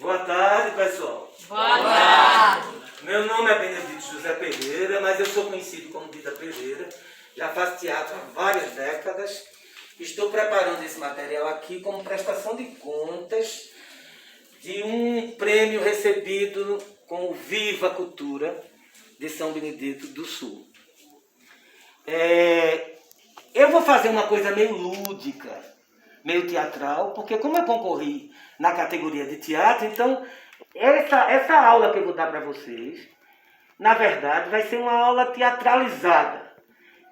Boa tarde, pessoal. Boa tarde. Meu nome é Benedito José Pereira, mas eu sou conhecido como Dida Pereira. Já faço teatro há várias décadas. Estou preparando esse material aqui como prestação de contas de um prêmio recebido com o Viva Cultura de São Benedito do Sul. Eu vou fazer uma coisa meio lúdica, meio teatral, porque como eu concorri na categoria de teatro, então essa aula que eu vou dar para vocês, na verdade, vai ser uma aula teatralizada.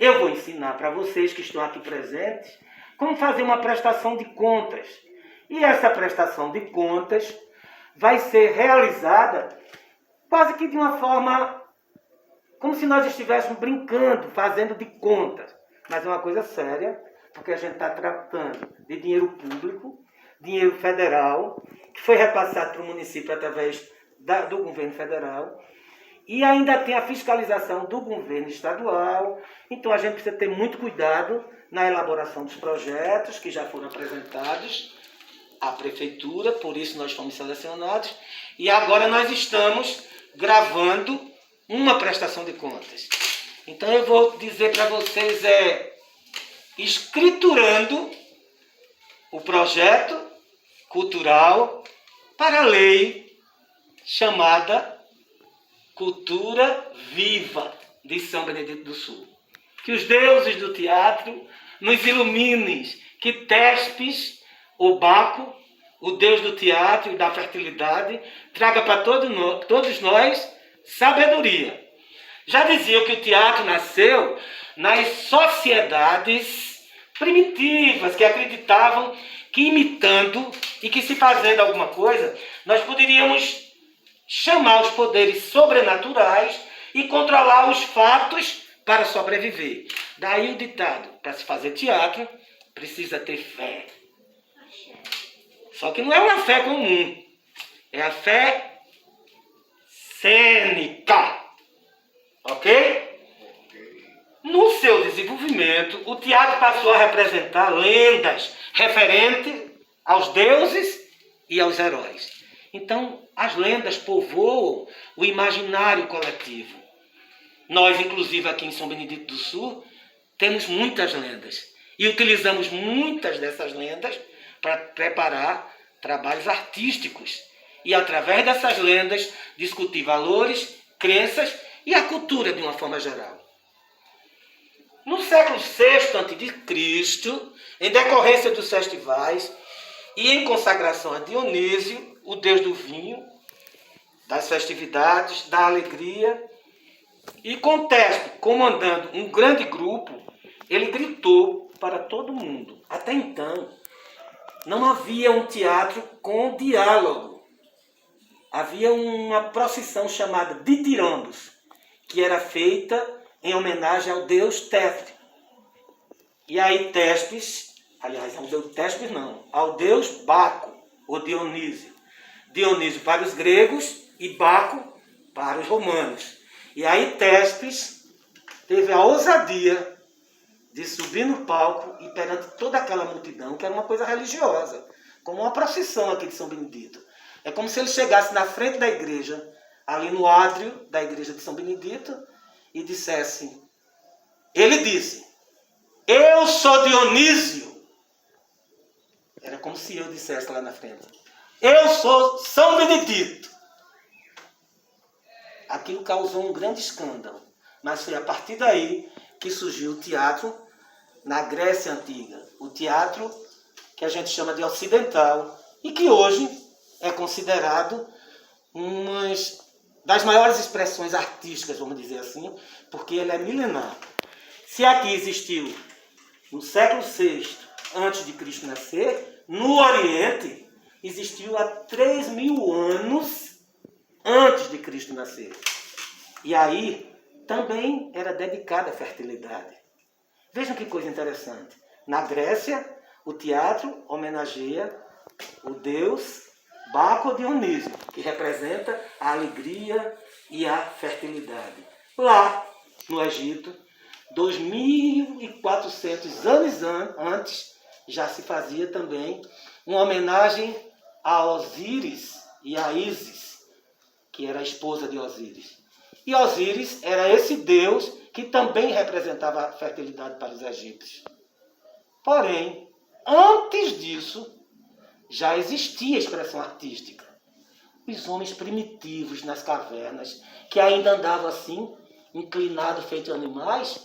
Eu vou ensinar para vocês que estão aqui presentes como fazer uma prestação de contas. E essa prestação de contas vai ser realizada quase que de uma forma como se nós estivéssemos brincando, fazendo de contas. Mas é uma coisa séria, porque a gente está tratando de dinheiro público, dinheiro federal, que foi repassado para o município através do governo federal, e ainda tem a fiscalização do governo estadual. Então a gente precisa ter muito cuidado na elaboração dos projetos que já foram apresentados à prefeitura, por isso nós fomos selecionados, e agora nós estamos gravando uma prestação de contas. Então eu vou dizer para vocês, escriturando o projeto cultural para a lei chamada Cultura Viva de São Benedito do Sul. Que os deuses do teatro nos iluminem, que Tespes, o Baco, o deus do teatro e da fertilidade, traga para todos nós sabedoria. Já diziam que o teatro nasceu nas sociedades primitivas, que acreditavam que imitando e que se fazendo alguma coisa, nós poderíamos chamar os poderes sobrenaturais e controlar os fatos para sobreviver. Daí o ditado, para se fazer teatro, precisa ter fé. Só que não é uma fé comum, é a fé cênica. Ok? No seu desenvolvimento, o teatro passou a representar lendas referentes aos deuses e aos heróis. Então, as lendas povoam o imaginário coletivo. Nós, inclusive, aqui em São Benedito do Sul, temos muitas lendas. E utilizamos muitas dessas lendas para preparar trabalhos artísticos. E, através dessas lendas, discutir valores, crenças e a cultura de uma forma geral. No século VI a.C., em decorrência dos festivais e em consagração a Dionísio, o deus do vinho, das festividades, da alegria, e com Tespe comandando um grande grupo, ele gritou para todo mundo. Até então, não havia um teatro com diálogo. Havia uma procissão chamada Ditirambos, que era feita em homenagem ao deus Tespes. E aí Tespes, aliás, ao deus Tespes não, ao deus Baco, ou Dionísio. Dionísio para os gregos e Baco para os romanos. E aí Tespes teve a ousadia de subir no palco e perante toda aquela multidão, que era uma coisa religiosa, como uma procissão aqui de São Benedito. É como se ele chegasse na frente da igreja, ali no átrio da igreja de São Benedito, e dissesse, ele disse, eu sou Dionísio. Era como se eu dissesse lá na frente, eu sou São Benedito. Aquilo causou um grande escândalo, mas foi a partir daí que surgiu o teatro na Grécia Antiga. O teatro que a gente chama de ocidental e que hoje é considerado uma das maiores expressões artísticas, vamos dizer assim, porque ele é milenar. Se aqui existiu no século VI, antes de Cristo nascer, no Oriente existiu há 3.000 anos antes de Cristo nascer. E aí também era dedicada à fertilidade. Vejam que coisa interessante. Na Grécia, o teatro homenageia o deus Baco Dionísio, que representa a alegria e a fertilidade. Lá, no Egito, 2.400 anos antes, já se fazia também uma homenagem a Osíris e a Ísis, que era a esposa de Osíris. E Osíris era esse deus que também representava a fertilidade para os egípcios. Porém, antes disso, já existia expressão artística. Os homens primitivos nas cavernas, que ainda andavam assim, inclinados, feitos animais,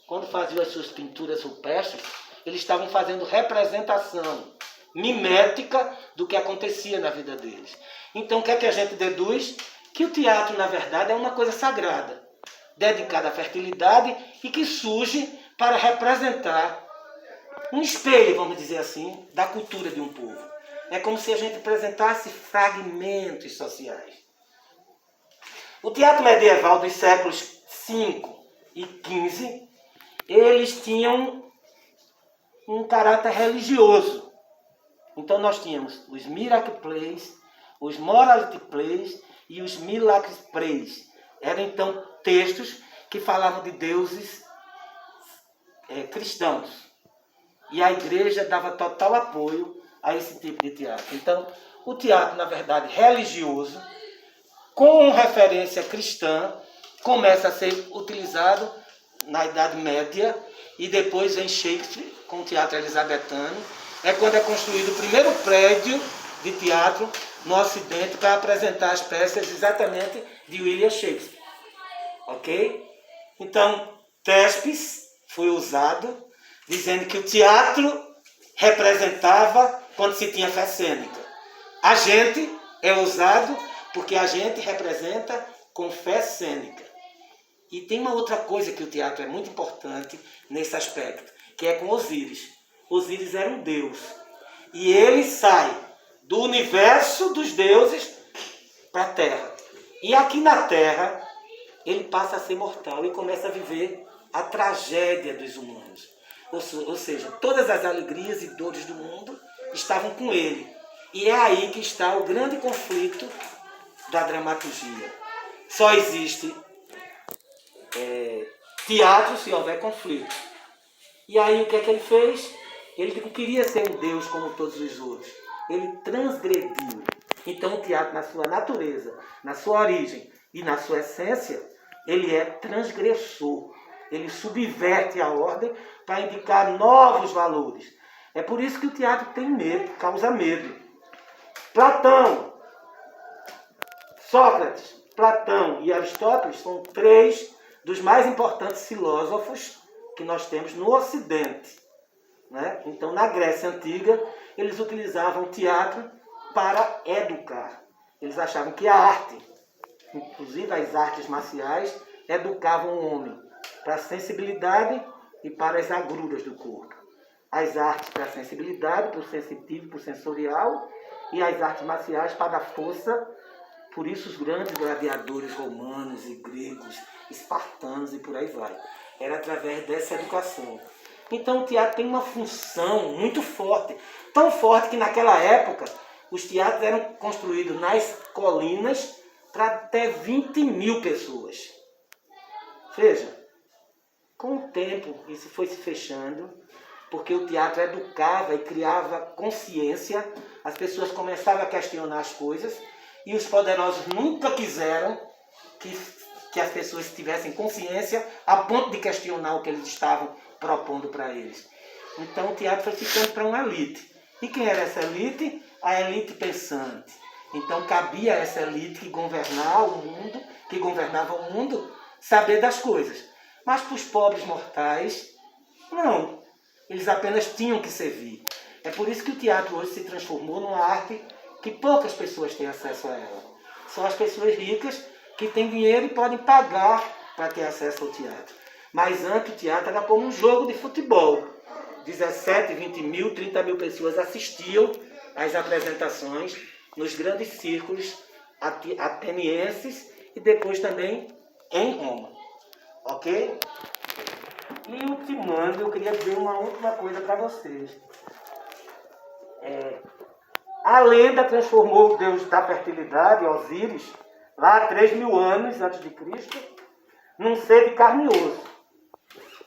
quando faziam as suas pinturas rupestres, eles estavam fazendo representação mimética do que acontecia na vida deles. Então, o que é que a gente deduz? Que o teatro, na verdade, é uma coisa sagrada, dedicada à fertilidade e que surge para representar um espelho, vamos dizer assim, da cultura de um povo. É como se a gente apresentasse fragmentos sociais. O teatro medieval dos séculos V e XV, eles tinham um caráter religioso. Então nós tínhamos os miracle plays, os morality plays e os miracle plays. Eram então textos que falavam de deuses cristãos. E a igreja dava total apoio a esse tipo de teatro. Então, o teatro, na verdade, religioso, com referência cristã, começa a ser utilizado na Idade Média e depois vem Shakespeare com o teatro elizabetano. É quando é construído o primeiro prédio de teatro no Ocidente para apresentar as peças exatamente de William Shakespeare. Ok? Então, Thespis foi usado dizendo que o teatro representava quando se tinha fé cênica. A gente é usado porque a gente representa com fé cênica. E tem uma outra coisa que o teatro é muito importante nesse aspecto, que é com Osíris. Osíris era um deus. E ele sai do universo dos deuses para a Terra. E aqui na Terra, ele passa a ser mortal e começa a viver a tragédia dos humanos. Ou seja, todas as alegrias e dores do mundo estavam com ele. E é aí que está o grande conflito da dramaturgia. Só existe teatro se houver conflito. E aí o que é que ele fez? Ele não queria ser um deus como todos os outros. Ele transgrediu. Então o teatro, na sua natureza, na sua origem e na sua essência, ele é transgressor. Ele subverte a ordem para indicar novos valores. É por isso que o teatro tem medo, causa medo. Platão, Sócrates, Platão e Aristóteles são três dos mais importantes filósofos que nós temos no Ocidente. Né? Então, na Grécia Antiga, eles utilizavam o teatro para educar. Eles achavam que a arte, inclusive as artes marciais, educavam o homem para a sensibilidade e para as agruras do corpo. As artes para a sensibilidade, para o sensitivo, para o sensorial, e as artes marciais para a força. Por isso os grandes gladiadores romanos e gregos, espartanos e por aí vai. Era através dessa educação. Então o teatro tem uma função muito forte. Tão forte que naquela época os teatros eram construídos nas colinas para até 20.000 pessoas. Veja, com o tempo isso foi se fechando, porque o teatro educava e criava consciência, as pessoas começavam a questionar as coisas, e os poderosos nunca quiseram que as pessoas tivessem consciência a ponto de questionar o que eles estavam propondo para eles. Então o teatro foi ficando para uma elite. E quem era essa elite? A elite pensante. Então cabia a essa elite que governava o mundo, saber das coisas. Mas para os pobres mortais, não. Eles apenas tinham que servir. É por isso que o teatro hoje se transformou numa arte que poucas pessoas têm acesso a ela. São as pessoas ricas que têm dinheiro e podem pagar para ter acesso ao teatro. Mas antes o teatro era como um jogo de futebol. 17, 20 mil, 30 mil pessoas assistiam às apresentações nos grandes círculos atenienses e depois também em Roma. Ok? E ultimando, eu queria dizer uma última coisa para vocês. A lenda transformou o deus da fertilidade, Osíris, lá há 3.000 anos antes de Cristo, num ser de carne e osso.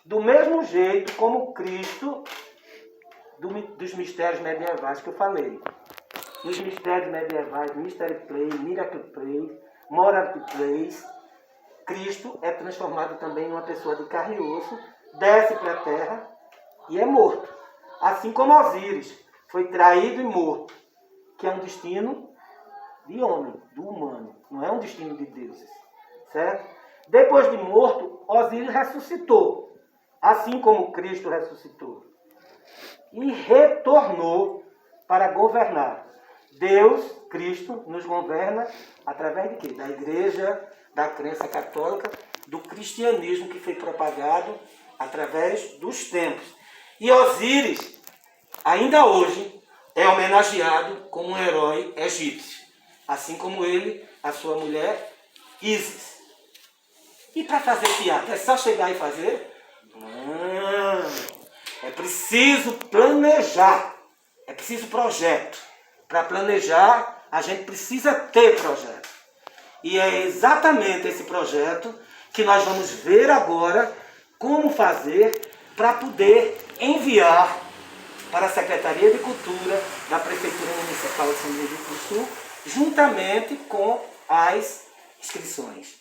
Do mesmo jeito como Cristo, dos mistérios medievais que eu falei. nos mistérios medievais, Mystery Play, Miracle Play, Morality Plays, Cristo é transformado também em uma pessoa de carne e osso, desce para a terra e é morto. Assim como Osíris foi traído e morto, que é um destino de homem, do humano, não é um destino de deuses, certo? Depois de morto, Osíris ressuscitou, assim como Cristo ressuscitou, e retornou para governar. Deus, Cristo, nos governa através de quê? Da igreja, da crença católica, do cristianismo que foi propagado através dos tempos. E Osíris, ainda hoje, é homenageado como um herói egípcio, assim como ele, a sua mulher, Ísis. E para fazer piada, é só chegar e fazer? Não. É preciso planejar. É preciso projeto. Para planejar, a gente precisa ter projeto. E é exatamente esse projeto que nós vamos ver agora como fazer para poder enviar para a Secretaria de Cultura da Prefeitura Municipal de São Luís do Sul, juntamente com as inscrições.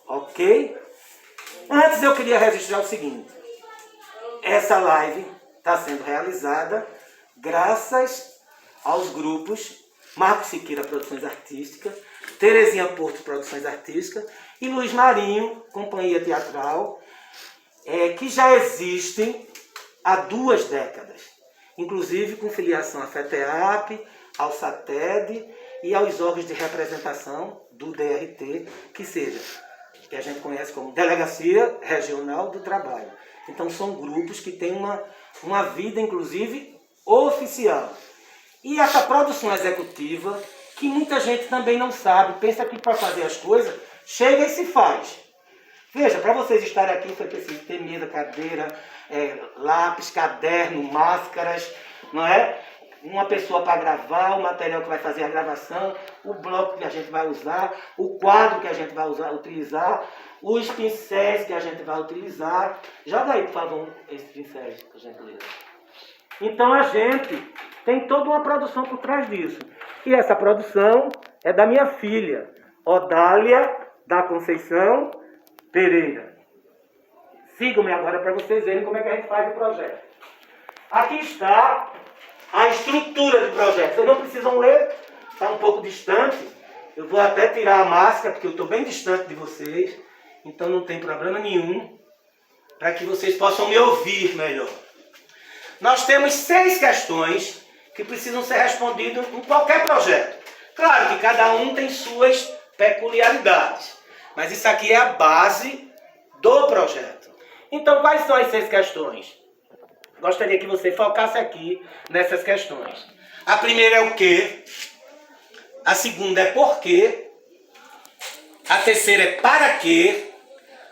Ok? Antes eu queria registrar o seguinte. Essa live está sendo realizada graças aos grupos Marcos Siqueira Produções Artísticas, Terezinha Porto Produções Artísticas e Luiz Marinho, Companhia Teatral, que já existem há 2 décadas, inclusive com filiação à FETEAP, ao SATED e aos órgãos de representação do DRT, que a gente conhece como Delegacia Regional do Trabalho. Então são grupos que têm uma vida, inclusive, oficial. E essa produção executiva, que muita gente também não sabe, pensa que para fazer as coisas, chega e se faz. Veja, para vocês estarem aqui foi preciso ter mesa, cadeira, lápis, caderno, máscaras, não é? Uma pessoa para gravar, o material que vai fazer a gravação, o bloco que a gente vai usar, o quadro que a gente vai utilizar, os pincéis que a gente vai utilizar. Joga aí, por favor, esses pincéis, por gentileza. Então a gente tem toda uma produção por trás disso. E essa produção é da minha filha, Odália da Conceição Pereira. Sigam-me agora para vocês verem como é que a gente faz o projeto. Aqui está a estrutura do projeto. Vocês não precisam ler, está um pouco distante. Eu vou até tirar a máscara, porque eu estou bem distante de vocês. Então não tem problema nenhum, para que vocês possam me ouvir melhor. Nós temos 6 questões que precisam ser respondidas em qualquer projeto. Claro que cada um tem suas peculiaridades, mas isso aqui é a base do projeto. Então, quais são as 6 questões? Gostaria que você focasse aqui nessas questões. A primeira é o quê? A segunda é por quê? A terceira é para quê?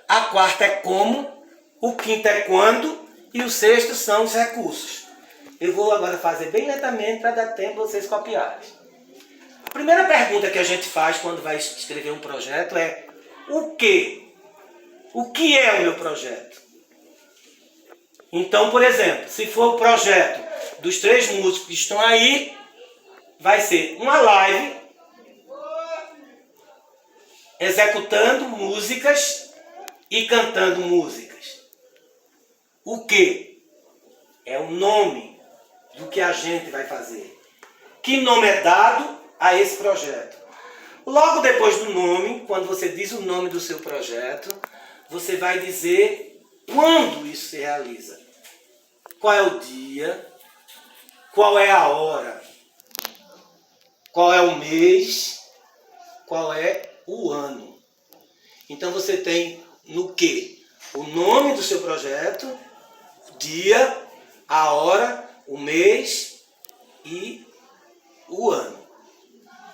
A quarta é como? O quinto é quando? E o sexto são os recursos. Eu vou agora fazer bem lentamente para dar tempo de vocês copiarem. A primeira pergunta que a gente faz quando vai escrever um projeto é o quê? O que é o meu projeto? Então, por exemplo, se for o projeto dos 3 músicos que estão aí, vai ser uma live executando músicas e cantando músicas. O que? É o nome do que a gente vai fazer. Que nome é dado a esse projeto? Logo depois do nome, quando você diz o nome do seu projeto, você vai dizer quando isso se realiza. Qual é o dia? Qual é a hora? Qual é o mês? Qual é o ano? Então você tem no que? O nome do seu projeto, o dia, a hora, o mês e o ano.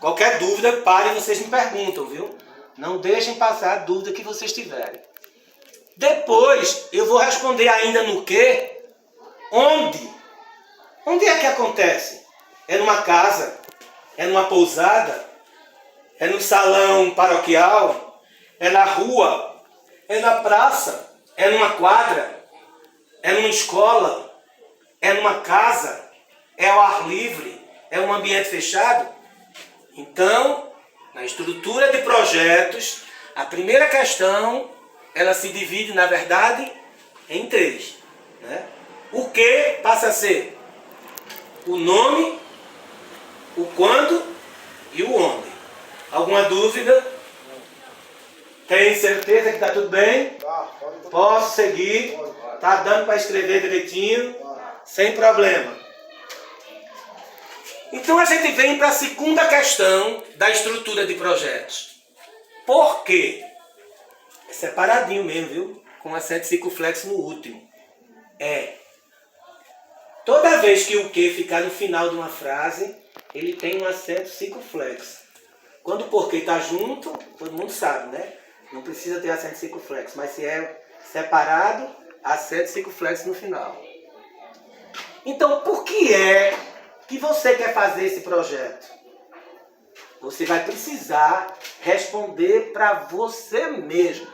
Qualquer dúvida, parem e vocês me perguntam, viu? Não deixem passar a dúvida que vocês tiverem. Depois, eu vou responder ainda no que? Onde? Onde é que acontece? É numa casa? É numa pousada? É no salão paroquial? É na rua? É na praça? É numa quadra? É numa escola? É numa casa? É ao ar livre? é um ambiente fechado? Então, na estrutura de projetos, a primeira questão, ela se divide, na verdade, em três. Né? O que passa a ser o nome, o quando e o onde. Alguma dúvida? Tem certeza que está tudo bem? Posso seguir? Está dando para escrever direitinho? Sem problema. Então a gente vem para a segunda questão da estrutura de projetos. Por quê? É separadinho mesmo, viu? Com acento circunflexo no último. Toda vez que o que ficar no final de uma frase, ele tem um acento circunflexo. Quando o porquê está junto, todo mundo sabe, né? Não precisa ter acento circunflexo, mas se é separado, acento circunflexo no final. Então, por que é que você quer fazer esse projeto? Você vai precisar responder para você mesmo.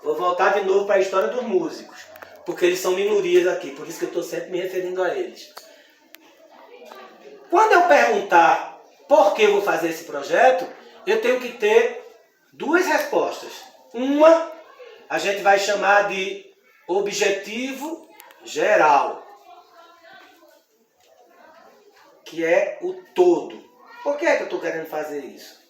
Vou voltar de novo para a história dos músicos, porque eles são minorias aqui, por isso que eu estou sempre me referindo a eles. Quando eu perguntar por que eu vou fazer esse projeto, eu tenho que ter duas respostas. Uma, a gente vai chamar de objetivo geral, que é o todo. Por que é que eu estou querendo fazer isso?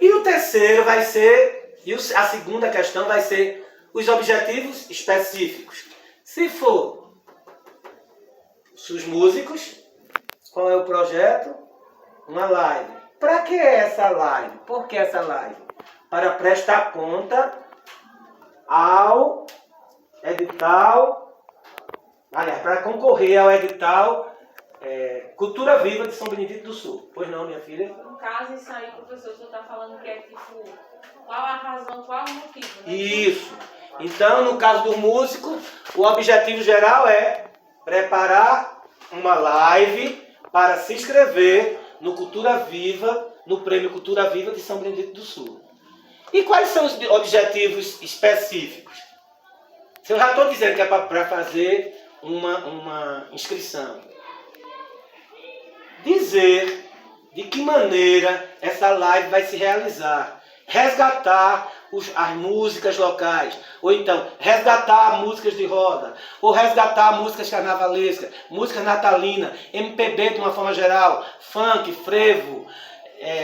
E o terceiro vai ser, e a segunda questão vai ser os objetivos específicos. Se for os músicos, qual é o projeto? Uma live. Para que essa live? Por que essa live? Para prestar conta ao edital, aliás, para concorrer ao edital Cultura Viva de São Benedito do Sul. Pois não, minha filha? No caso, isso aí, professor, o senhor está falando que é tipo, qual a razão, qual o motivo, né? Isso. Então, no caso do músico, o objetivo geral é preparar uma live para se inscrever no Cultura Viva, no Prêmio Cultura Viva de São Benedito do Sul. E quais são os objetivos específicos? Se eu já estou dizendo que é para fazer uma inscrição. Dizer de que maneira essa live vai se realizar. Resgatar as músicas locais. Ou então, resgatar músicas de roda. Ou resgatar músicas carnavalescas. Músicas natalinas. MPB de uma forma geral. Funk, frevo,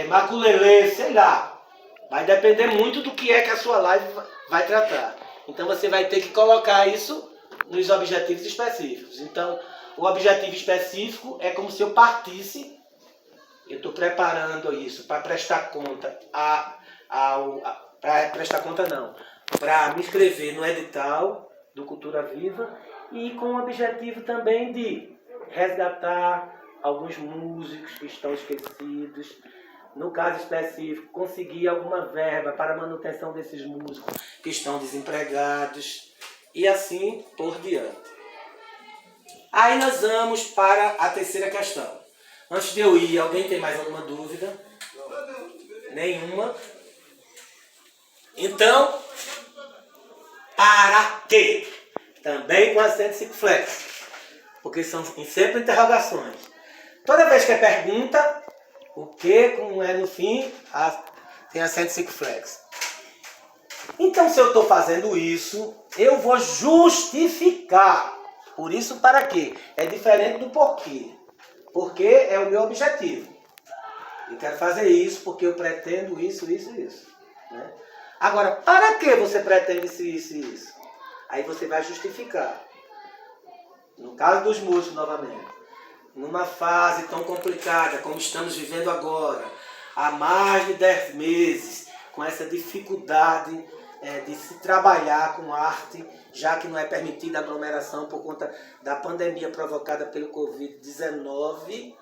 maculelê, sei lá. Vai depender muito do que é que a sua live vai tratar. Então você vai ter que colocar isso nos objetivos específicos. Então, o objetivo específico é como se eu partisse, eu estou preparando isso para prestar conta para me inscrever no edital do Cultura Viva e com o objetivo também de resgatar alguns músicos que estão esquecidos. No caso específico, conseguir alguma verba para a manutenção desses músicos que estão desempregados e assim por diante. Aí nós vamos para a terceira questão. Antes de eu ir, alguém tem mais alguma dúvida? Nenhuma? Então, para quê? Também com acento circunflexo, porque são sempre interrogações. Toda vez que é pergunta, o que, como é no fim, tem acento circunflexo. Então, se eu estou fazendo isso, eu vou justificar. Por isso, para quê? É diferente do porquê. Porque é o meu objetivo. Eu quero fazer isso porque eu pretendo isso. Né? Agora, para que você pretende isso? Aí você vai justificar. No caso dos músicos, novamente. Numa fase tão complicada como estamos vivendo agora, há mais de 10 meses, com essa dificuldade de se trabalhar com arte, já que não é permitida aglomeração por conta da pandemia provocada pelo Covid-19,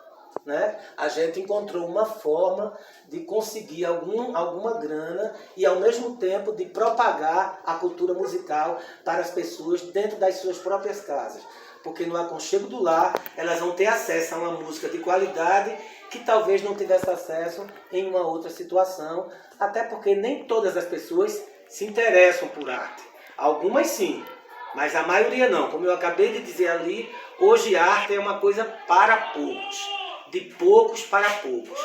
né? A gente encontrou uma forma de conseguir alguma grana e, ao mesmo tempo, de propagar a cultura musical para as pessoas dentro das suas próprias casas. Porque no aconchego do lar, elas vão ter acesso a uma música de qualidade que talvez não tivesse acesso em uma outra situação, até porque nem todas as pessoas se interessam por arte. Algumas sim, Mas a maioria não. Como eu acabei de dizer ali, hoje a arte é uma coisa para poucos. De poucos para poucos.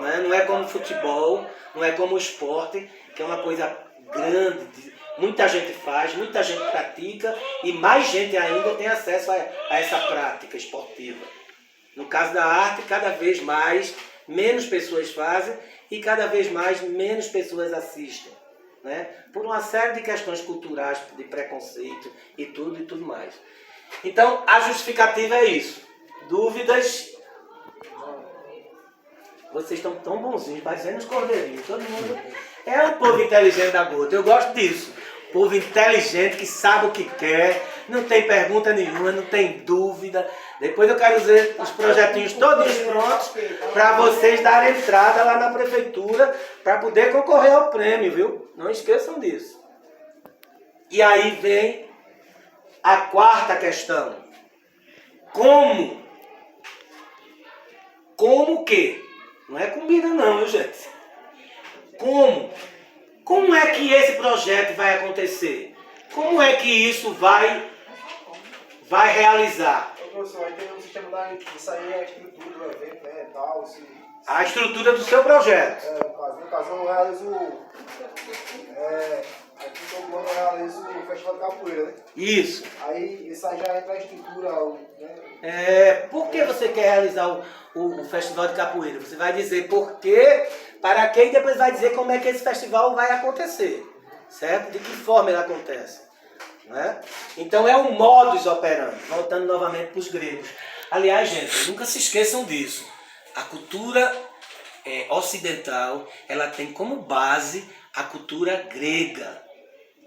Né? Não é como futebol, não é como o esporte, que é uma coisa grande. Muita gente faz, muita gente pratica e mais gente ainda tem acesso a essa prática esportiva. No caso da arte, cada vez mais, menos pessoas fazem e cada vez mais, menos pessoas assistem. Né? Por uma série de questões culturais, de preconceito e tudo mais. Então, a justificativa é isso. Dúvidas? Vocês estão tão bonzinhos, parecendo os cordeirinhos. Todo mundo é um povo inteligente da gota. Eu gosto disso. Povo inteligente que sabe o que quer, não tem pergunta nenhuma, não tem dúvida. Depois eu quero ver os projetinhos todos prontos para vocês darem entrada lá na prefeitura para poder concorrer ao prêmio, viu? Não esqueçam disso. E aí vem a quarta questão. Como? Como o quê? Não é comida não, viu, gente? Como? Como é que esse projeto vai acontecer? Como é que isso vai realizar? Professor, aí tem um sistema disso aí, a estrutura do evento, né, tal, A estrutura do seu projeto. No caso eu realizo, aqui todo ano eu realizo o Festival de Capoeira, né? Isso. Aí isso aí já entra a estrutura, né? Por que você quer realizar o Festival de Capoeira? Você vai dizer por quê, para quem, e depois vai dizer como é que esse festival vai acontecer. Certo? De que forma ele acontece. Né? Então é o modus operandi, voltando novamente para os gregos. Aliás, gente, nunca se esqueçam disso. A cultura ocidental, ela tem como base a cultura grega.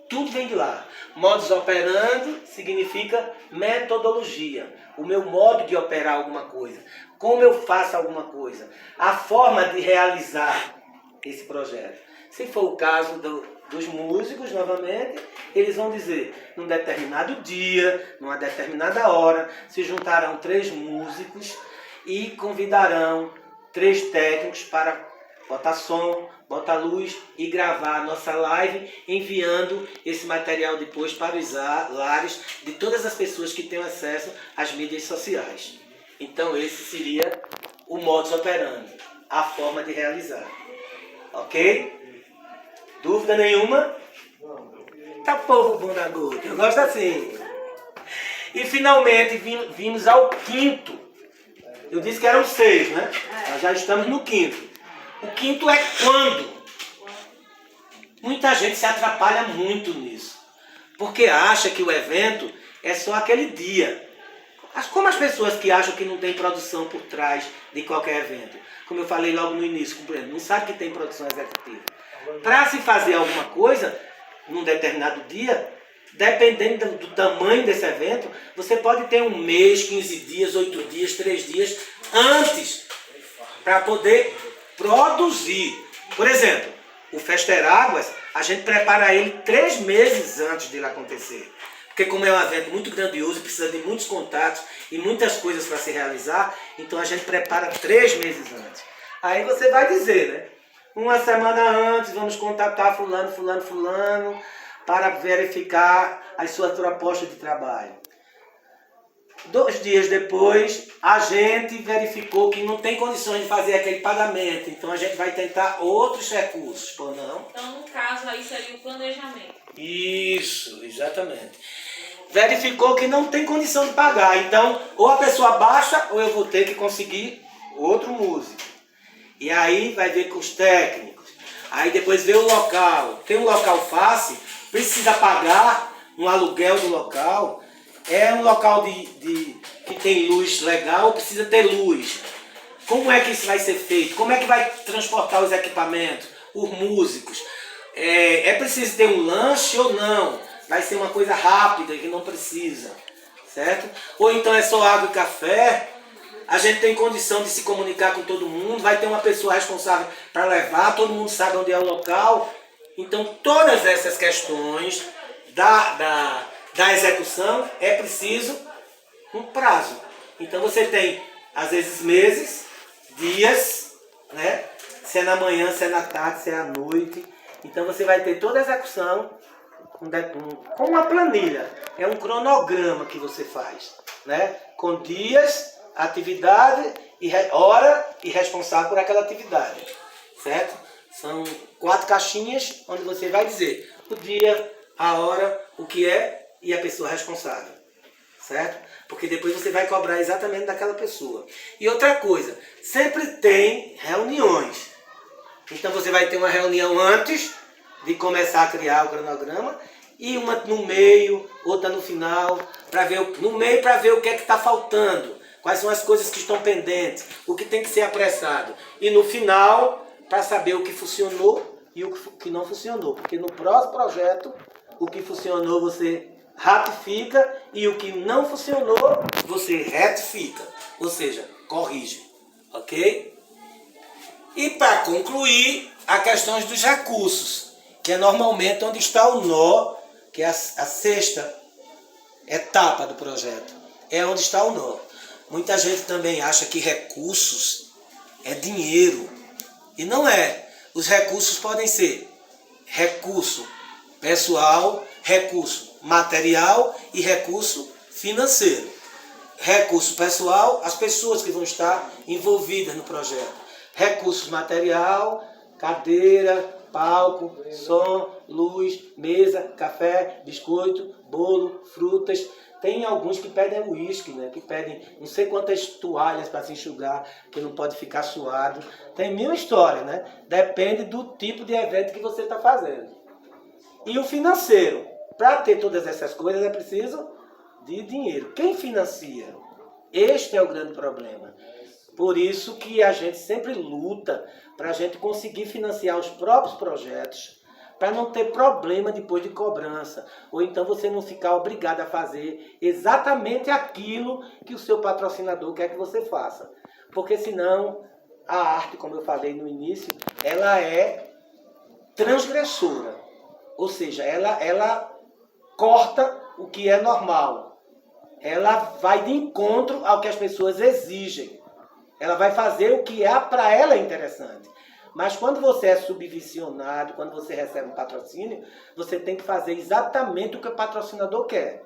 Tudo vem de lá. Modus operandi significa metodologia. O meu modo de operar alguma coisa. Como eu faço alguma coisa. A forma de realizar esse projeto. Se for o caso dos músicos, novamente, eles vão dizer, num determinado dia, numa determinada hora, se juntarão 3 músicos e convidarão 3 técnicos para botar som, botar luz e gravar a nossa live, enviando esse material depois para os lares de todas as pessoas que têm acesso às mídias sociais. Então esse seria o modus operandi, a forma de realizar. Ok? Dúvida nenhuma? Tá povo bom da gota, eu gosto assim. E finalmente vimos ao quinto. Eu disse que eram 6, né? Nós já estamos no quinto. O quinto é quando? Muita gente se atrapalha muito nisso. Porque acha que o evento é só aquele dia. Como as pessoas que acham que não tem produção por trás de qualquer evento. Como eu falei logo no início, não sabe que tem produção executiva. Para se fazer alguma coisa, num determinado dia, dependendo do tamanho desse evento, você pode ter 1 mês, 15 dias, 8 dias, 3 dias antes para poder produzir. Por exemplo, o Festeráguas, a gente prepara ele 3 meses antes dele acontecer. Porque como é um evento muito grandioso, precisa de muitos contatos e muitas coisas para se realizar, então a gente prepara 3 meses antes. Aí você vai dizer, né? 1 semana antes, vamos contatar fulano, para verificar as suas propostas de trabalho. 2 dias depois, a gente verificou que não tem condições de fazer aquele pagamento. Então a gente vai tentar outros recursos, por não? Então, no caso, aí seria o planejamento. Isso, exatamente. Verificou que não tem condição de pagar. Então, ou a pessoa baixa, ou eu vou ter que conseguir outro músico. E aí vai ver com os técnicos. Aí depois vê o local. Tem um local fácil, precisa pagar um aluguel do local. É um local que tem luz legal, precisa ter luz. Como é que isso vai ser feito? Como é que vai transportar os equipamentos, os músicos? É preciso ter um lanche ou não? Vai ser uma coisa rápida que não precisa, certo? Ou então é só água e café? A gente tem condição de se comunicar com todo mundo, vai ter uma pessoa responsável para levar, todo mundo sabe onde é o local. Então todas essas questões da execução é preciso um prazo. Então você tem, às vezes, meses, dias, né? Se é na manhã, se é na tarde, se é à noite. Então você vai ter toda a execução com uma planilha. É um cronograma que você faz, né? Com dias, atividade, hora e responsável por aquela atividade, certo? São 4 caixinhas onde você vai dizer o dia, a hora, o que é e a pessoa responsável, certo? Porque depois você vai cobrar exatamente daquela pessoa. E outra coisa, sempre tem reuniões. Então você vai ter uma reunião antes de começar a criar o cronograma e uma no meio, outra no final, no meio para ver o que é que está faltando, quais são as coisas que estão pendentes, o que tem que ser apressado. E no final, para saber o que funcionou e o que não funcionou. Porque no próximo projeto, o que funcionou você ratifica e o que não funcionou você retifica. Ou seja, corrige. Ok? E para concluir, a questão dos recursos, que é normalmente onde está o nó, que é a 6ª etapa do projeto. É onde está o nó. Muita gente também acha que recursos é dinheiro. E não é. Os recursos podem ser recurso pessoal, recurso material e recurso financeiro. Recurso pessoal, as pessoas que vão estar envolvidas no projeto. Recursos material, cadeira, palco, som, luz, mesa, café, biscoito, bolo, frutas. Tem alguns que pedem uísque, né? Que pedem não sei quantas toalhas para se enxugar, que não pode ficar suado. Tem 1000 histórias, né? Depende do tipo de evento que você está fazendo. E o financeiro. Para ter todas essas coisas é preciso de dinheiro. Quem financia? Este é o grande problema. Por isso que a gente sempre luta para a gente conseguir financiar os próprios projetos, para não ter problema depois de cobrança. Ou então você não ficar obrigado a fazer exatamente aquilo que o seu patrocinador quer que você faça. Porque senão a arte, como eu falei no início, ela é transgressora. Ou seja, ela corta o que é normal. Ela vai de encontro ao que as pessoas exigem. Ela vai fazer o que para ela é interessante. Mas quando você é subvencionado, quando você recebe um patrocínio, você tem que fazer exatamente o que o patrocinador quer.